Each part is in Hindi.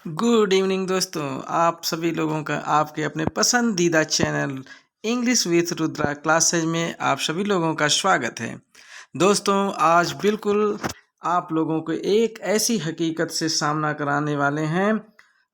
गुड इवनिंग दोस्तों। आप सभी लोगों का आपके अपने पसंदीदा channel English with Rudra classes में आप सभी लोगों का स्वागत है। दोस्तों आज बिल्कुल आप लोगों को एक ऐसी हकीकत से सामना कराने वाले हैं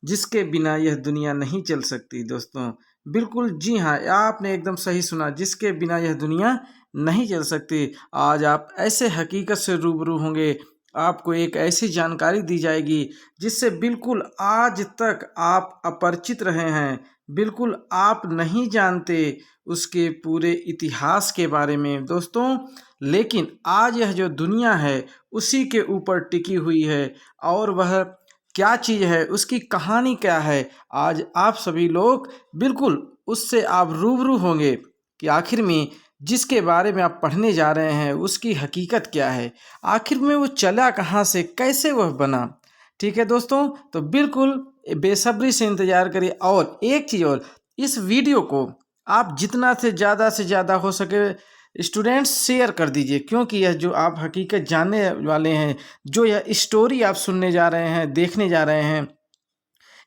जिसके बिना यह दुनिया नहीं चल सकती। दोस्तों बिल्कुल जी हाँ, आपने एकदम सही सुना, जिसके बिना यह दुनिया नहीं चल सकती। आज आप ऐसे हकीकत से रूबरू होंगे, आपको एक ऐसी जानकारी दी जाएगी जिससे बिल्कुल आज तक आप अपरिचित रहे हैं, बिल्कुल आप नहीं जानते उसके पूरे इतिहास के बारे में दोस्तों। लेकिन आज यह जो दुनिया है उसी के ऊपर टिकी हुई है, और वह क्या चीज़ है, उसकी कहानी क्या है, आज आप सभी लोग बिल्कुल उससे आप रूबरू होंगे कि आखिर में जिसके बारे में आप पढ़ने जा रहे हैं उसकी हकीकत क्या है, आखिर में वो चला कहाँ से, कैसे वह बना। ठीक है दोस्तों, तो बिल्कुल बेसब्री से इंतज़ार करिए। और एक चीज़ और, इस वीडियो को आप जितना से ज़्यादा हो सके स्टूडेंट्स शेयर कर दीजिए, क्योंकि यह जो आप हकीकत जानने वाले हैं, जो यह स्टोरी आप सुनने जा रहे हैं, देखने जा रहे हैं,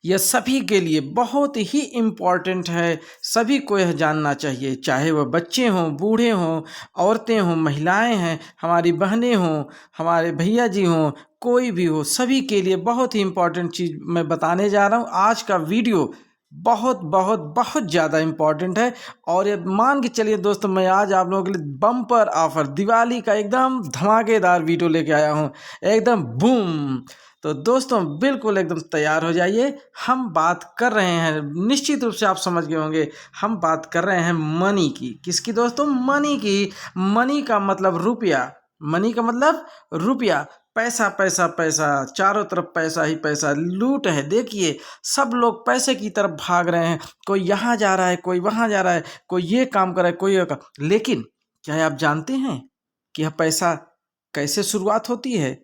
यह सभी के लिए बहुत ही इम्पॉर्टेंट है। सभी को यह जानना चाहिए, चाहे वह बच्चे हों, बूढ़े हों, औरतें हों, महिलाएं हैं, हमारी बहनें हों, हमारे भैया जी हों, कोई भी हो, सभी के लिए बहुत ही इम्पॉर्टेंट चीज़ मैं बताने जा रहा हूँ। आज का वीडियो बहुत बहुत बहुत ज़्यादा इम्पॉर्टेंट है। और ये मान के चलिए दोस्तों, मैं आज आप लोगों के लिए बम्पर ऑफर, दिवाली का एकदम धमाकेदार वीडियो लेके आया हूँ, एकदम बूम। तो दोस्तों बिल्कुल एकदम तैयार हो जाइए। हम बात कर रहे हैं, निश्चित रूप से आप समझ गए होंगे, हम बात कर रहे हैं मनी की। किसकी दोस्तों? मनी की। मनी का मतलब रुपया, मनी का मतलब रुपया, पैसा पैसा पैसा, चारों तरफ पैसा ही पैसा, लूट है। देखिए सब लोग पैसे की तरफ भाग रहे हैं, कोई यहाँ जा रहा है, कोई वहाँ जा रहा है, कोई ये काम कर रहा है, कोई ये काम। लेकिन क्या आप जानते हैं कि यह पैसा कैसे शुरुआत होती है,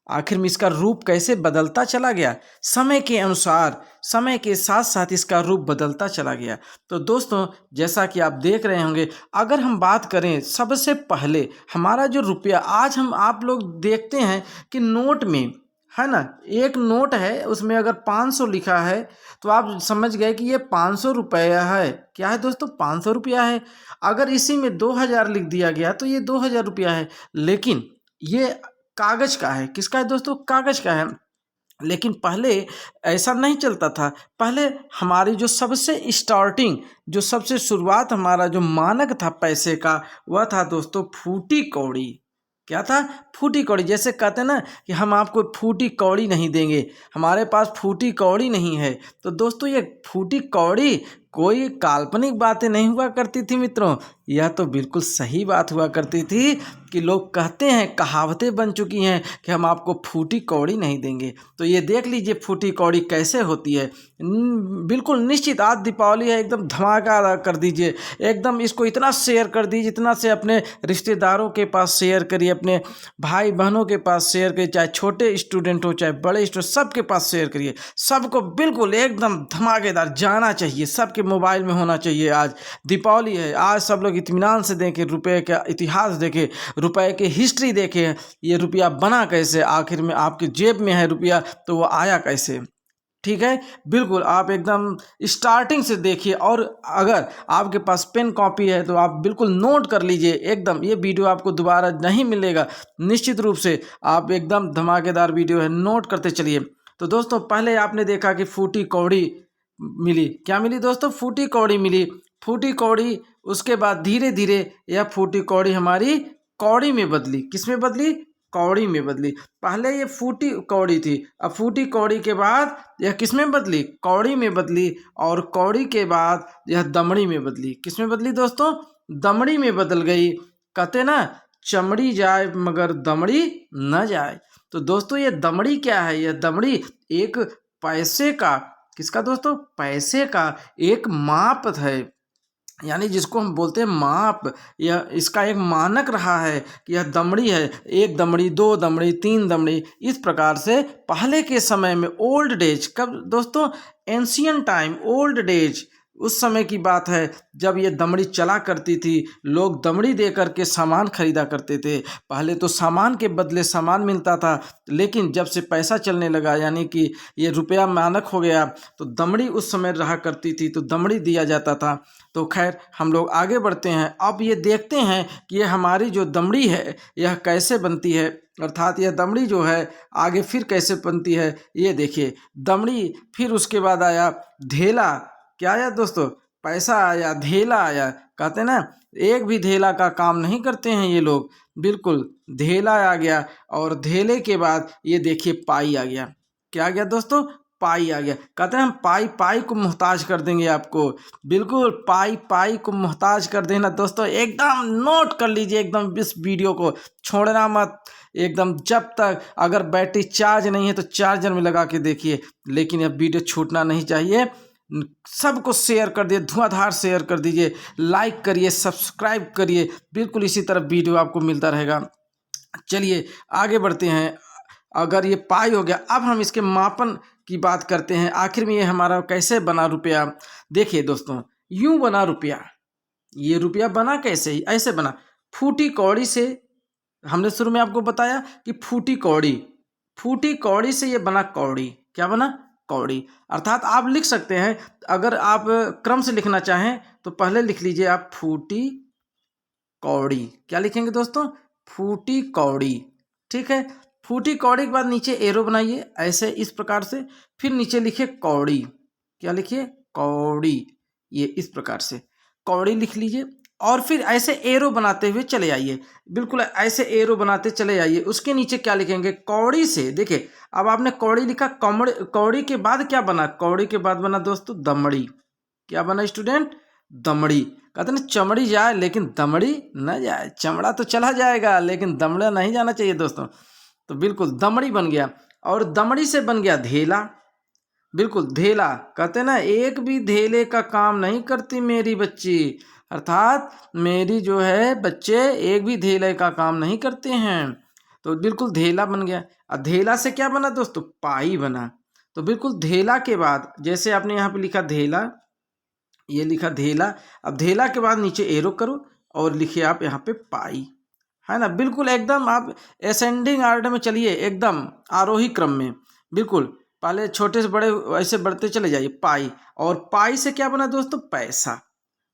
आखिर में इसका रूप कैसे बदलता चला गया? समय के अनुसार, समय के साथ साथ इसका रूप बदलता चला गया। तो दोस्तों जैसा कि आप देख रहे होंगे, अगर हम बात करें सबसे पहले हमारा जो रुपया, आज हम आप लोग देखते हैं कि नोट में है ना, एक नोट है उसमें अगर 500 लिखा है तो आप समझ गए कि ये 500 रुपया है। क्या है दोस्तों? 500 रुपया है। अगर इसी में 2000 लिख दिया गया तो ये 2000 रुपया है। लेकिन ये कागज का है। किसका है दोस्तों? कागज का है। लेकिन पहले ऐसा नहीं चलता था। पहले हमारी जो सबसे स्टार्टिंग, जो सबसे शुरुआत, हमारा जो मानक था पैसे का, वह था दोस्तों फूटी कौड़ी। क्या था? फूटी कौड़ी। जैसे कहते हैं ना कि हम आपको फूटी कौड़ी नहीं देंगे, हमारे पास फूटी कौड़ी नहीं है। तो दोस्तों ये फूटी कौड़ी कोई काल्पनिक बातें नहीं हुआ करती थी मित्रों, यह तो बिल्कुल सही बात हुआ करती थी कि लोग कहते हैं, कहावतें बन चुकी हैं कि हम आपको फूटी कौड़ी नहीं देंगे। तो ये देख लीजिए फूटी कौड़ी कैसे होती है। बिल्कुल निश्चित, आज दीपावली है, एकदम धमाका कर दीजिए, एकदम इसको इतना शेयर कर दीजिए, इतना से अपने रिश्तेदारों के पास शेयर करिए, अपने भाई बहनों के पास शेयर करिए, चाहे छोटे स्टूडेंट हो चाहे बड़े स्टूडेंट, सबके पास शेयर करिए। सबको बिल्कुल एकदम धमाकेदार जाना चाहिए, सबके मोबाइल में होना चाहिए। आज दीपावली है, आज सब लोग इत्मीनान से देखें, रुपए का इतिहास देखें, रुपए की हिस्ट्री देखें, ये रुपया बना कैसे, आखिर में आपकी जेब में है रुपया तो वो आया कैसे। ठीक है, बिल्कुल आप एकदम स्टार्टिंग से देखिए। और अगर आपके पास पेन कॉपी है तो आप बिल्कुल नोट कर लीजिए एकदम, ये वीडियो आपको दोबारा नहीं मिलेगा। निश्चित रूप से आप एकदम धमाकेदार वीडियो है, नोट करते चलिए। तो दोस्तों पहले आपने देखा कि फूटी कौड़ी मिली। क्या मिली दोस्तों? फूटी कौड़ी मिली। फूटी कौड़ी, उसके बाद धीरे धीरे यह फूटी कौड़ी हमारी कौड़ी में बदली। किस में बदली? कौड़ी में बदली। पहले ये फूटी कौड़ी थी, अब फूटी कौड़ी के बाद यह किस में बदली? कौड़ी में बदली। और कौड़ी के बाद यह दमड़ी में बदली। किस में बदली दोस्तों? दमड़ी में बदल गई। कहते ना, चमड़ी जाए मगर दमड़ी न जाए। तो दोस्तों ये दमड़ी क्या है? यह दमड़ी एक पैसे का, किसका दोस्तों? पैसे का एक माप है, यानी जिसको हम बोलते हैं माप, यह इसका एक मानक रहा है कि यह दमड़ी है, एक दमड़ी, दो दमड़ी, तीन दमड़ी। इस प्रकार से पहले के समय में ओल्ड डेज, कब दोस्तों? एंशियंट टाइम, ओल्ड डेज, उस समय की बात है जब ये दमड़ी चला करती थी। लोग दमड़ी दे करके सामान खरीदा करते थे। पहले तो सामान के बदले सामान मिलता था, लेकिन जब से पैसा चलने लगा, यानी कि ये रुपया मानक हो गया, तो दमड़ी उस समय रहा करती थी, तो दमड़ी दिया जाता था। तो खैर हम लोग आगे बढ़ते हैं। अब ये देखते हैं कि ये हमारी जो दमड़ी है यह कैसे बनती है, अर्थात यह दमड़ी जो है आगे फिर कैसे बनती है। ये देखिए दमड़ी, फिर उसके बाद आया धेला। क्या आया दोस्तों? पैसा आया, धेला आया। कहते ना, एक भी धेला का काम नहीं करते हैं ये लोग। बिल्कुल धेला आ गया, और धेले के बाद ये देखिए पाई आ गया। क्या आ गया दोस्तों? पाई आ गया। कहते हैं हम पाई पाई को मुहताज कर देंगे आपको। बिल्कुल पाई पाई को मुहताज कर देना दोस्तों, एकदम नोट कर लीजिए, एकदम इस वीडियो को छोड़ना मत एकदम। जब तक अगर बैटरी चार्ज नहीं है तो चार्जर में लगा के देखिए, लेकिन यह वीडियो छूटना नहीं चाहिए। सबको शेयर कर दिए, धुआंधार शेयर कर दीजिए, लाइक करिए, सब्सक्राइब करिए। बिल्कुल इसी तरह वीडियो आपको मिलता रहेगा। चलिए आगे बढ़ते हैं। अगर ये पाई हो गया, अब हम इसके मापन की बात करते हैं। आखिर में ये हमारा कैसे बना रुपया। देखिए दोस्तों, यूं बना रुपया। ये रुपया बना कैसे? ही ऐसे बना, फूटी कौड़ी से। हमने शुरू में आपको बताया कि फूटी कौड़ी, फूटी कौड़ी से ये बना कौड़ी। क्या बना? कौड़ी। अर्थात आप लिख सकते हैं, अगर आप क्रम से लिखना चाहें तो पहले लिख लीजिए आप फूटी कौड़ी। क्या लिखेंगे दोस्तों? फूटी कौड़ी। ठीक है। फूटी कौड़ी के बाद नीचे एरो बनाइए ऐसे, इस प्रकार से। फिर नीचे लिखिए कौड़ी। क्या लिखिए? कौड़ी। ये इस प्रकार से कौड़ी लिख लीजिए, और फिर ऐसे एरो बनाते हुए चले आइए। बिल्कुल ऐसे एरो बनाते चले आइए। उसके नीचे क्या लिखेंगे? कौड़ी से। देखिए अब आपने कौड़ी लिखा, कौड़ी के बाद क्या बना? कौड़ी के बाद बना दोस्तों दमड़ी। क्या बना स्टूडेंट? दमड़ी। कहते ना, चमड़ी जाए लेकिन दमड़ी न जाए। चमड़ा तो चला जाएगा लेकिन दमड़ा नहीं जाना चाहिए दोस्तों। तो बिल्कुल दमड़ी बन गया, और दमड़ी से बन गया धेला। बिल्कुल धेला। कहते ना, एक भी धेले का काम नहीं करती मेरी बच्ची। अर्थात मेरी जो है बच्चे एक भी धेले का काम नहीं करते हैं। तो बिल्कुल धेला बन गया। और धेला से क्या बना दोस्तों? पाई बना। तो बिल्कुल धेला के बाद, जैसे आपने यहाँ पे लिखा धेला, ये लिखा धेला। अब धेला के बाद नीचे एरो करो और लिखिए आप यहाँ पे पाई, है ना। बिल्कुल एकदम आप असेंडिंग आर्डर में चलिए, एकदम आरोही क्रम में। बिल्कुल पहले छोटे से बड़े ऐसे बढ़ते चले जाइए। पाई, और पाई से क्या बना दोस्तों? पैसा।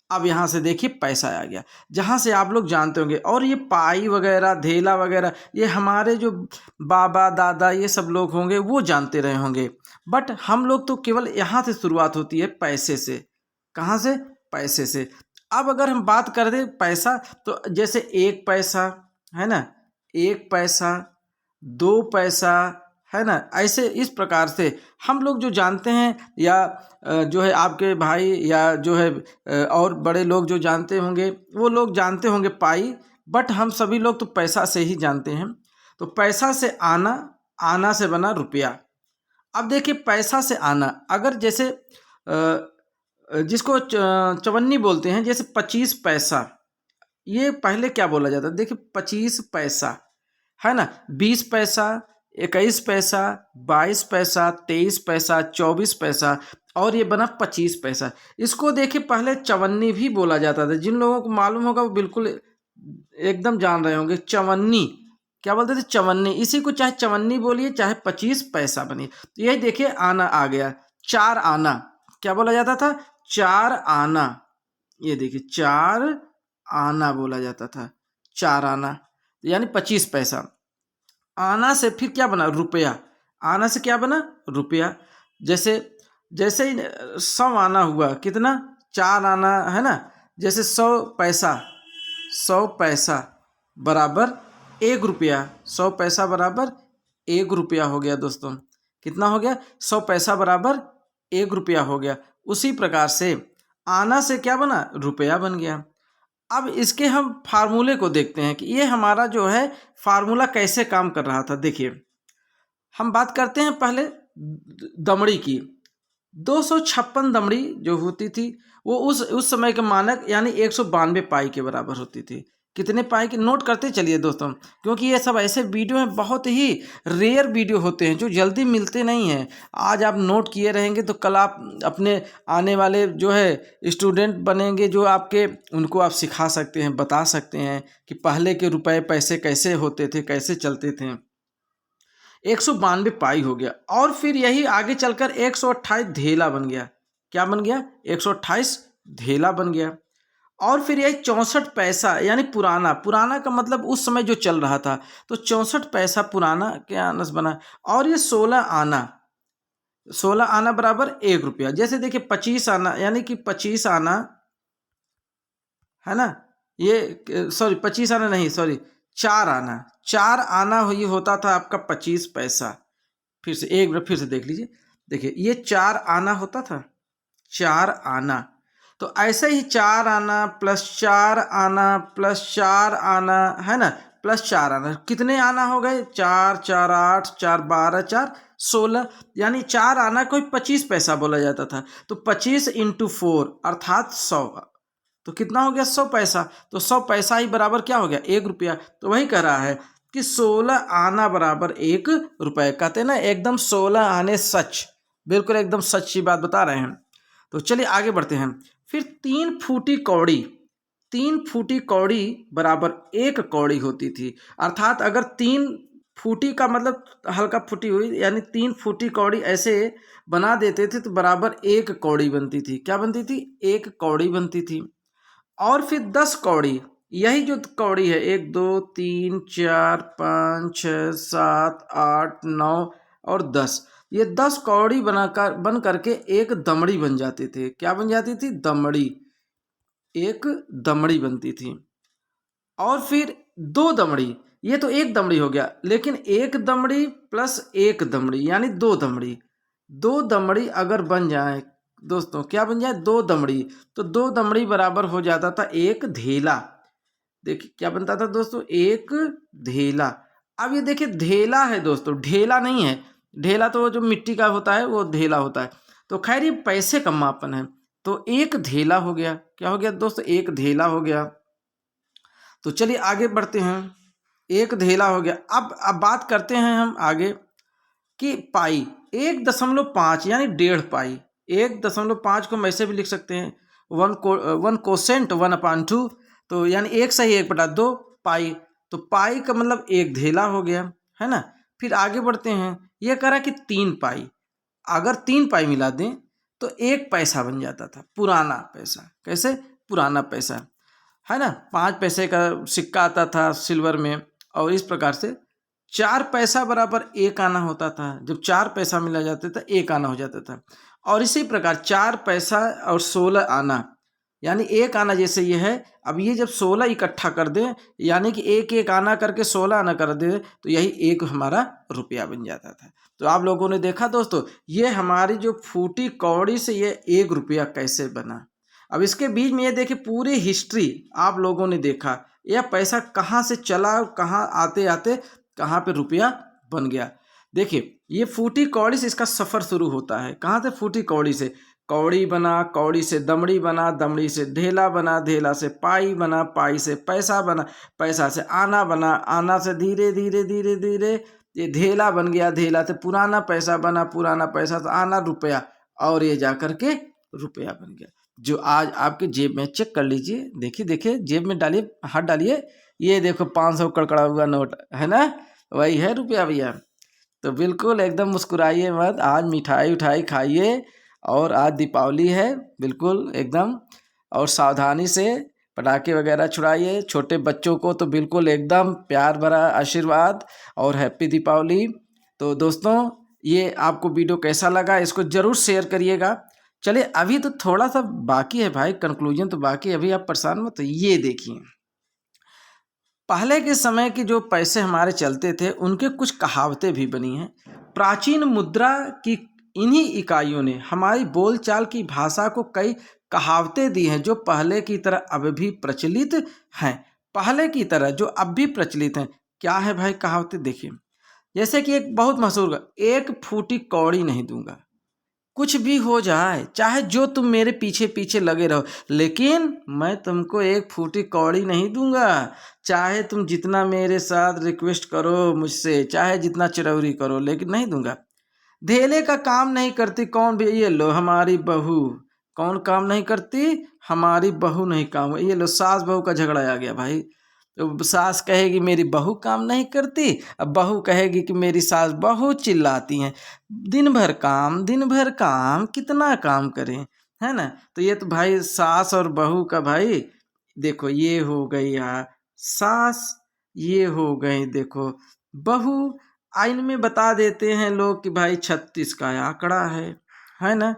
अब यहाँ से देखिए पैसा आ गया, जहाँ से आप लोग जानते होंगे। और ये पाई वगैरह, धेला वगैरह, ये हमारे जो बाबा दादा ये सब लोग होंगे वो जानते रहे होंगे, बट हम लोग तो केवल यहाँ से शुरुआत होती है, पैसे से। कहाँ से? पैसे से। अब अगर हम बात कर दें पैसा, तो जैसे एक पैसा, है ना, एक पैसा, दो पैसा, है ना, ऐसे इस प्रकार से हम लोग जो जानते हैं, या जो है आपके भाई या जो है और बड़े लोग जो जानते होंगे वो लोग जानते होंगे पाई, बट हम सभी लोग तो पैसा से ही जानते हैं। तो पैसा से आना, आना से बना रुपया। अब देखिए पैसा से आना, अगर जैसे जिसको चवन्नी बोलते हैं, जैसे 25 पैसा, ये पहले क्या बोला जाता है? देखिए 25 पैसा, है ना, 20 पैसा, 21 पैसा, 22 पैसा, 23 पैसा, 24 पैसा, और ये बना 25 पैसा। इसको देखिए पहले चवन्नी भी बोला जाता था। जिन लोगों को मालूम होगा वो बिल्कुल एकदम जान रहे होंगे। चवन्नी क्या बोलते थे? चवन्नी। इसी को चाहे चवन्नी बोलिए चाहे 25 पैसा बनिए। तो यही देखिए आना आ गया। चार आना क्या बोला जाता था? चार आना। ये देखिए चार आना बोला जाता था, चार आना, यानी 25 पैसा। आना से फिर क्या बना? रुपया। आना से क्या बना? रुपया। जैसे जैसे ही 100 आना हुआ, कितना? 4 आना, है ना। जैसे 100 पैसा, 100 पैसा बराबर 1 रुपया। 100 पैसा बराबर 1 रुपया हो गया दोस्तों। कितना हो गया? 100 पैसा बराबर 1 रुपया हो गया। उसी प्रकार से आना से क्या बना? रुपया बन गया। अब इसके हम फार्मूले को देखते हैं कि ये हमारा जो है फार्मूला कैसे काम कर रहा था। देखिए हम बात करते हैं पहले दमड़ी की। 256 दमड़ी जो होती थी वो उस समय के मानक यानी 192 पाई के बराबर होती थी। कितने पाई के नोट करते चलिए दोस्तों, क्योंकि ये सब ऐसे वीडियो हैं, बहुत ही रेयर वीडियो होते हैं जो जल्दी मिलते नहीं हैं। आज आप नोट किए रहेंगे तो कल आप अपने आने वाले जो है स्टूडेंट बनेंगे, जो आपके उनको आप सिखा सकते हैं, बता सकते हैं कि पहले के रुपए पैसे कैसे होते थे, कैसे चलते थे। 192 पाई हो गया, और फिर यही आगे चलकर 128 धेला बन गया। क्या बन गया? 128 धेला बन गया। और फिर यही 64 पैसा, यानी पुराना, पुराना का मतलब उस समय जो चल रहा था, तो 64 पैसा पुराना क्या आनस बना। और ये 16 आना, 16 आना बराबर 1 रुपया। जैसे देखिए 25 आना, यानी कि 25 आना है ना, ये सॉरी 25 आना नहीं, सॉरी 4 आना, 4 आना ये होता था आपका 25 पैसा। फिर से एक बार फिर से देख लीजिए, देखिए ये 4 आना होता था, 4 आना। तो ऐसे ही 4 आना प्लस 4 आना प्लस 4 आना, है ना, प्लस 4 आना, कितने आना हो गए? 4 4 8 4 12 4 16, यानी 4 आना कोई 25 पैसा बोला जाता था। तो 25 इंटू 4 अर्थात 100, तो कितना हो गया? 100 पैसा। तो 100 पैसा ही बराबर क्या हो गया? 1 रुपया। तो वही कह रहा है कि 16 आना बराबर 1 रुपये। कहते हैं ना एकदम 16 आने सच, बिल्कुल एकदम सच्ची बात बता रहे हैं। तो चलिए आगे बढ़ते हैं। फिर 3 फूटी कौड़ी, 3 फूटी कौड़ी बराबर 1 कौड़ी होती थी। अर्थात अगर 3 फूटी का मतलब हल्का फूटी हुई, यानी 3 फूटी कौड़ी ऐसे बना देते थे तो बराबर 1 कौड़ी बनती थी। क्या बनती थी? 1 कौड़ी बनती थी। और फिर 10 कौड़ी, यही जो कौड़ी है 1 2 3 4 5 6 7 8 9 और 10, ये 10 कौड़ी बन करके एक दमड़ी बन जाते थे। क्या बन जाती थी? दमड़ी, एक दमड़ी बनती थी। और फिर 2 दमड़ी, ये तो एक दमड़ी हो गया, लेकिन एक दमड़ी प्लस एक दमड़ी यानी 2 दमड़ी। 2 दमड़ी अगर बन जाए दोस्तों, क्या बन जाए? 2 दमड़ी, तो 2 दमड़ी बराबर हो जाता था 1 धेला। देखिए क्या बनता था दोस्तों? 1 धेला। अब ये देखिए धेला है दोस्तों, ढेला नहीं है। ढेला तो जो मिट्टी का होता है वो धेला होता है। तो खैर ये पैसे का मापन है, तो 1 धेला हो गया। क्या हो गया दोस्तों? 1 धेला हो गया। तो चलिए आगे बढ़ते हैं। 1 धेला हो गया। अब बात करते हैं हम आगे कि पाई 1.5 यानी 1.5 पाई। 1.5 को हम ऐसे भी लिख सकते हैं 1 कोसेंट 1/2, तो यानी 1 सही 1/2 पाई। तो पाई का मतलब 1 धेला हो गया, है ना। फिर आगे बढ़ते हैं। यह करा कि 3 पाई, अगर 3 पाई मिला दें तो 1 पैसा बन जाता था, पुराना पैसा। कैसे? पुराना पैसा, है ना। 5 पैसे का सिक्का आता था सिल्वर में, और इस प्रकार से 4 पैसा बराबर 1 आना होता था। जब 4 पैसा मिला जाता था 1 आना हो जाता था। और इसी प्रकार 4 पैसा और 16 आना, यानी 1 आना जैसे ये है। अब ये जब 16 इकट्ठा कर दें, यानी कि 1 आना करके 16 आना कर दे, तो यही 1 हमारा रुपया बन जाता था। तो आप लोगों ने देखा दोस्तों, ये हमारी जो फूटी कौड़ी से ये 1 रुपया कैसे बना। अब इसके बीच में ये देखिए पूरी हिस्ट्री आप लोगों ने देखा, यह पैसा कहाँ से चला, कहाँ आते आते कहाँ पे रुपया बन गया। देखिए ये फूटी कौड़ी से इसका सफ़र शुरू होता है। कहाँ से? फूटी कौड़ी से। कौड़ी बना, कौड़ी से दमड़ी बना, दमड़ी से ढेला बना, ढेला से पाई बना, पाई से पैसा बना, पैसा से आना बना, आना से धीरे धीरे धीरे धीरे ये ढेला बन गया, ढेला से पुराना पैसा बना, पुराना पैसा से आना रुपया, और ये जा कर के रुपया बन गया। जो आज आपके जेब में, चेक कर लीजिए, देखिए देखिए जेब में डालिए, हाथ डालिए, ये देखो 500 कड़कड़ा हुआ नोट है ना, वही है रुपया भैया। तो बिल्कुल एकदम मुस्कुराइए मत, आज मिठाई उठाई खाइए, और आज दीपावली है बिल्कुल एकदम, और सावधानी से पटाखे वगैरह छुड़ाइए। छोटे बच्चों को तो बिल्कुल एकदम प्यार भरा आशीर्वाद और हैप्पी दीपावली। तो दोस्तों ये आपको वीडियो कैसा लगा, इसको ज़रूर शेयर करिएगा। चलिए अभी तो थोड़ा सा बाकी है भाई, कंक्लूजन तो बाकी है, अभी आप परेशान मत। ये देखिए पहले के समय के जो पैसे हमारे चलते थे उनके कुछ कहावतें भी बनी हैं। प्राचीन मुद्रा की इन्हीं इकाइयों ने हमारी बोलचाल की भाषा को कई कहावतें दी हैं जो पहले की तरह अब भी प्रचलित हैं। पहले की तरह जो अब भी प्रचलित हैं। क्या है भाई कहावतें? देखिए जैसे कि एक बहुत मशहूर, 1 फूटी कौड़ी नहीं दूंगा, कुछ भी हो जाए, चाहे जो तुम मेरे पीछे पीछे लगे रहो, लेकिन मैं तुमको एक फूटी कौड़ी नहीं दूंगा। चाहे तुम जितना मेरे साथ रिक्वेस्ट करो मुझसे, चाहे जितना चिरौरी करो, लेकिन नहीं दूंगा। धेले का काम नहीं करती कौन भी, ये लो हमारी बहू। कौन काम नहीं करती? हमारी बहू नहीं काम। ये लो सास बहू का झगड़ा आ गया भाई। तो सास कहेगी मेरी बहू काम नहीं करती, अब बहू कहेगी कि मेरी सास बहुत चिल्लाती हैं। दिन भर काम, दिन भर काम, कितना काम करें, है ना। तो ये तो भाई सास और बहू का भाई, देखो ये हो गई सास, ये हो गई देखो बहू। आइन में बता देते हैं लोग कि भाई 36 का आंकड़ा है ना।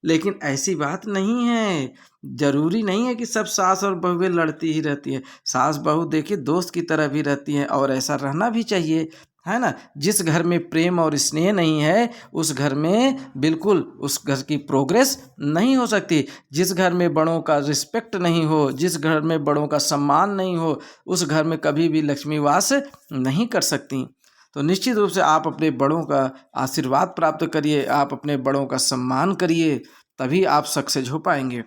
लेकिन ऐसी बात नहीं है। जरूरी नहीं है कि सब सास और बहुएं लड़ती ही रहती है। सास बहू देखिए दोस्त की तरह भी रहती हैं, और ऐसा रहना भी चाहिए, है ना। जिस घर में प्रेम और स्नेह नहीं है उस घर में बिल्कुल उस घर की प्रोग्रेस नहीं हो सकती। जिस घर में बड़ों का रिस्पेक्ट नहीं हो, जिस घर में बड़ों का सम्मान नहीं हो, उस घर में कभी भी लक्ष्मी वास नहीं कर सकती। तो निश्चित रूप से आप अपने बड़ों का आशीर्वाद प्राप्त करिए, आप अपने बड़ों का सम्मान करिए, तभी आप सक्सेस हो पाएंगे।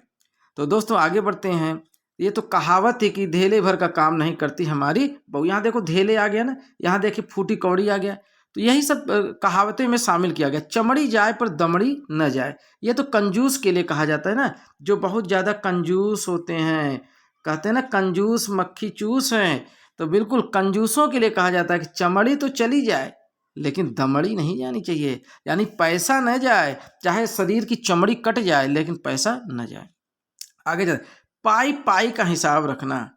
तो दोस्तों आगे बढ़ते हैं। ये तो कहावत है कि धेले भर का काम नहीं करती हमारी बहू। यहाँ देखो धेले आ गया ना, यहाँ देखिए फूटी कौड़ी आ गया। तो यही सब कहावतें में शामिल किया गया। चमड़ी जाए पर दमड़ी न जाए, ये तो कंजूस के लिए कहा जाता है ना। जो बहुत ज़्यादा कंजूस होते हैं, कहते हैं ना कंजूस मक्खी चूस हैं, तो बिल्कुल कंजूसों के लिए कहा जाता है कि चमड़ी तो चली जाए लेकिन दमड़ी नहीं जानी चाहिए। यानी पैसा न जाए, चाहे शरीर की चमड़ी कट जाए लेकिन पैसा न जाए। आगे जाए, पाई पाई का हिसाब रखना।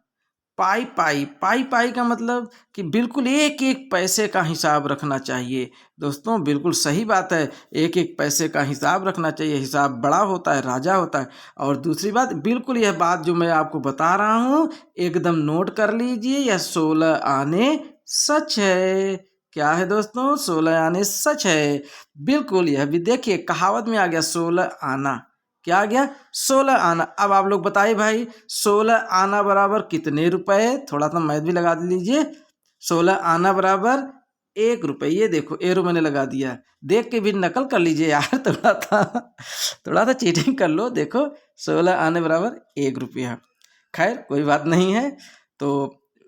पाई पाई पाई पाई का मतलब कि बिल्कुल एक एक पैसे का हिसाब रखना चाहिए। दोस्तों बिल्कुल सही बात है, एक एक पैसे का हिसाब रखना चाहिए। हिसाब बड़ा होता है राजा होता है। और दूसरी बात, बिल्कुल यह बात जो मैं आपको बता रहा हूँ एकदम नोट कर लीजिए, यह 16 आने सच है। क्या है दोस्तों? 16 आने सच है। बिल्कुल यह भी देखिए कहावत में आ गया 16 आना। क्या आ गया? 16 आना। अब आप लोग बताइए भाई 16 आना बराबर कितने रुपए? थोड़ा सा मैथ भी लगा लीजिए। 16 आना बराबर 1 रुपये। ये देखो एरो मैंने लगा दिया, देख के भी नकल कर लीजिए यार। थोड़ा सा चीटिंग कर लो। देखो 16 आने बराबर 1 रुपया। खैर कोई बात नहीं है। तो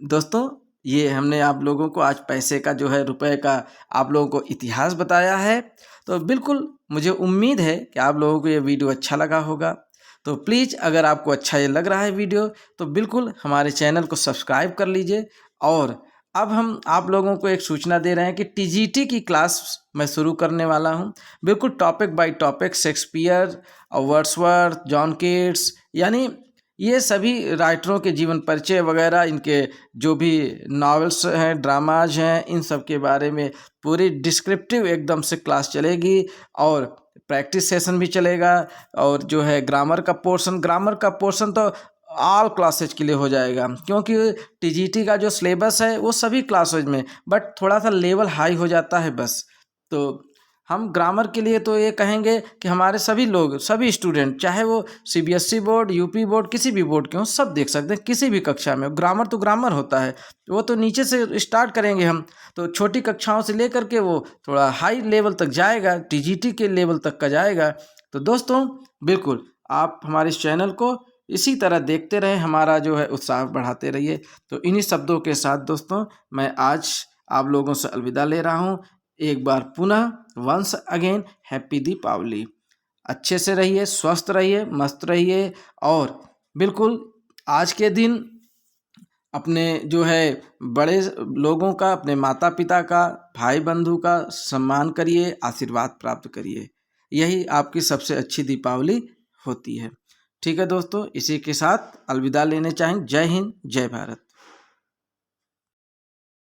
दोस्तों ये हमने आप लोगों को आज पैसे का जो है, रुपए का आप लोगों को इतिहास बताया है। तो बिल्कुल मुझे उम्मीद है कि आप लोगों को ये वीडियो अच्छा लगा होगा। तो प्लीज़ अगर आपको अच्छा ये लग रहा है वीडियो, तो बिल्कुल हमारे चैनल को सब्सक्राइब कर लीजिए। और अब हम आप लोगों को एक सूचना दे रहे हैं कि टीजीटी की क्लास मैं शुरू करने वाला हूं। बिल्कुल टॉपिक बाय टॉपिक, शेक्सपियर और वर्ड्सवर्थ, जॉन कीट्स, यानी ये सभी राइटरों के जीवन परिचय वगैरह, इनके जो भी नॉवेल्स हैं, ड्रामाज हैं, इन सब के बारे में पूरी डिस्क्रिप्टिव एकदम से क्लास चलेगी। और प्रैक्टिस सेशन भी चलेगा। और जो है ग्रामर का पोर्शन तो ऑल क्लासेज के लिए हो जाएगा, क्योंकि टीजीटी का जो सिलेबस है वो सभी क्लासेज में, बट थोड़ा सा लेवल हाई हो जाता है बस। तो हम ग्रामर के लिए तो ये कहेंगे कि हमारे सभी लोग, सभी स्टूडेंट, चाहे वो सीबीएसई बोर्ड, यूपी बोर्ड, किसी भी बोर्ड के हों, सब देख सकते हैं किसी भी कक्षा में। ग्रामर तो ग्रामर होता है, वो तो नीचे से स्टार्ट करेंगे हम, तो छोटी कक्षाओं से लेकर के वो थोड़ा हाई लेवल तक जाएगा, टीजीटी के लेवल तक का जाएगा। तो दोस्तों बिल्कुल आप हमारे इस चैनल को इसी तरह देखते रहें, हमारा जो है उत्साह बढ़ाते रहिए। तो इन्हीं शब्दों के साथ दोस्तों मैं आज आप लोगों से अलविदा ले रहा हूँ। एक बार पुनः वंस अगेन हैप्पी दीपावली। अच्छे से रहिए, स्वस्थ रहिए, मस्त रहिए। और बिल्कुल आज के दिन अपने जो है बड़े लोगों का, अपने माता पिता का, भाई बंधु का सम्मान करिए, आशीर्वाद प्राप्त करिए। यही आपकी सबसे अच्छी दीपावली होती है। ठीक है दोस्तों, इसी के साथ अलविदा लेने चाहें। जय हिंद, जय भारत।